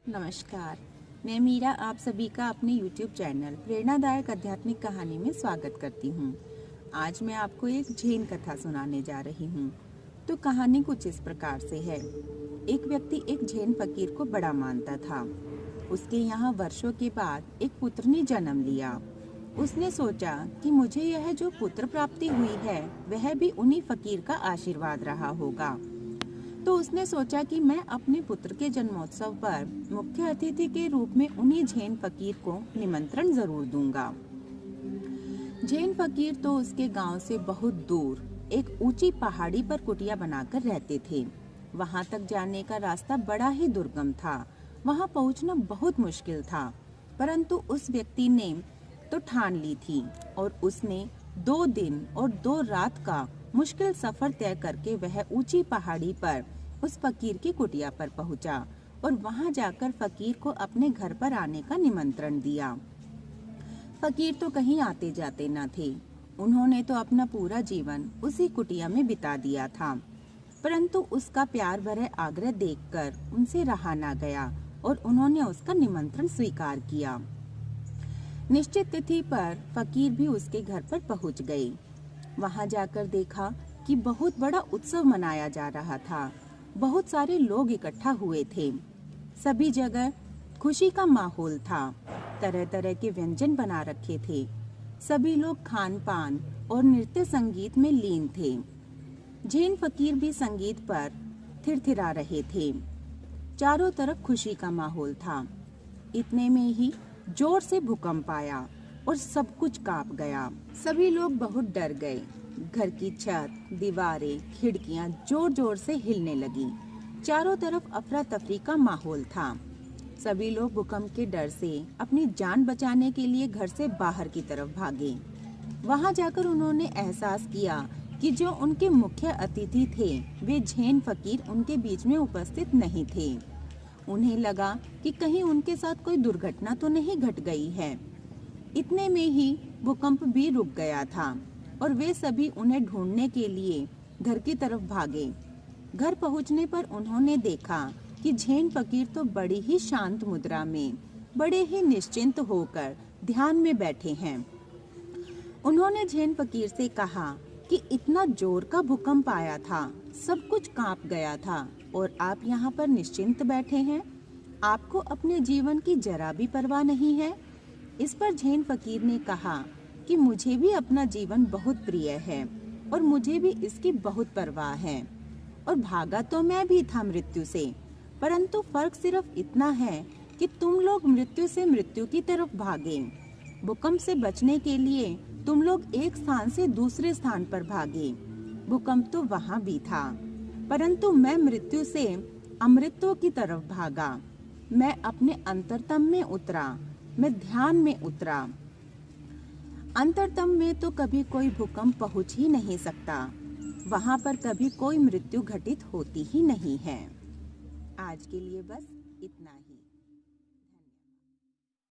नमस्कार। मैं मीरा आप सभी का अपने YouTube चैनल प्रेरणादायक आध्यात्मिक कहानी में स्वागत करती हूँ। आज मैं आपको एक जैन कथा सुनाने जा रही हूँ। तो कहानी कुछ इस प्रकार से है। एक व्यक्ति एक जैन फकीर को बड़ा मानता था। उसके यहाँ वर्षों के बाद एक पुत्र ने जन्म लिया। उसने सोचा कि मुझे यह जो पुत्र प्राप्ति हुई है वह भी उन्हीं फकीर का आशीर्वाद रहा होगा। तो उसने सोचा कि मैं अपने पुत्र के जन्मोत्सव पर मुख्य अतिथि के रूप में उन्हीं जैन फकीर को निमंत्रण जरूर दूंगा। जैन फकीर तो उसके गांव से बहुत दूर एक ऊंची पहाड़ी पर कुटिया बनाकर रहते थे। वहां तक जाने का रास्ता बड़ा ही दुर्गम था। वहां पहुंचना बहुत मुश्किल था, परंतु उस व्यक्ति ने तो ठान ली थी और उसने 2 दिन और 2 रात का मुश्किल सफर तय करके वह ऊंची पहाड़ी पर उस फकीर की कुटिया पर पहुंचा और वहां जाकर फकीर को अपने घर पर आने का निमंत्रण दिया। फकीर तो कहीं आते जाते न थे। उन्होंने तो अपना पूरा जीवन उसी कुटिया में बिता दिया था, परंतु उसका प्यार भरे आग्रह देखकर उनसे रहा न गया और उन्होंने उसका निमंत्रण स्वीकार किया। निश्चित तिथि पर फकीर भी उसके घर पर पहुंच गए। वहां जाकर देखा कि बहुत बड़ा उत्सव मनाया जा रहा था। बहुत सारे लोग इकट्ठा हुए थे। सभी जगह खुशी का माहौल था। तरह तरह के व्यंजन बना रखे थे। सभी लोग खान पान और नृत्य संगीत में लीन थे। जैन फकीर भी संगीत पर थिरथिरा रहे थे। चारों तरफ खुशी का माहौल था। इतने में ही जोर से भूकंप आया और सब कुछ कांप गया। सभी लोग बहुत डर गए। घर की छत, दीवारें, खिड़कियां जोर जोर से हिलने लगी। चारों तरफ अफरा तफरी का माहौल था। सभी लोग भूकंप के डर से अपनी जान बचाने के लिए घर से बाहर की तरफ भागे। वहां जाकर उन्होंने एहसास किया कि जो उनके मुख्य अतिथि थे वे जैन फकीर उनके बीच में उपस्थित नहीं थे। उन्हें लगा कि कहीं उनके साथ कोई दुर्घटना तो नहीं घट गई है। इतने में ही भूकंप भी रुक गया था और वे सभी उन्हें ढूंढने के लिए घर की तरफ भागे। घर पहुंचने पर उन्होंने देखा कि जैन फकीर तो बड़ी ही शांत मुद्रा में, बड़े ही निश्चिंत होकर ध्यान में बैठे हैं। उन्होंने जैन फकीर से कहा कि इतना जोर का भूकंप आया था, सब कुछ कांप गया था और आप यहाँ पर निश्चिंत बैठे हैं। आपको अपने जीवन की जरा भी परवाह नहीं है। इस पर जैन फकीर ने कहा कि मुझे भी अपना जीवन बहुत प्रिय है और मुझे भी इसकी बहुत परवाह है और भागा तो मैं भी था मृत्यु से, परंतु फर्क सिर्फ इतना है कि तुम लोग मृत्यु से मृत्यु की तरफ भागे। भूकंप से बचने के लिए तुम लोग एक स्थान से दूसरे स्थान पर भागे। भूकंप तो वहाँ भी था, परंतु मैं मृत्यु से अमृतत्व की तरफ भागा। मैं अपने अंतरतम में उतरा, मैं ध्यान में उतरा। अंतरतम में तो कभी कोई भूकंप पहुंच ही नहीं सकता। वहां पर कभी कोई मृत्यु घटित होती ही नहीं है। आज के लिए बस इतना ही।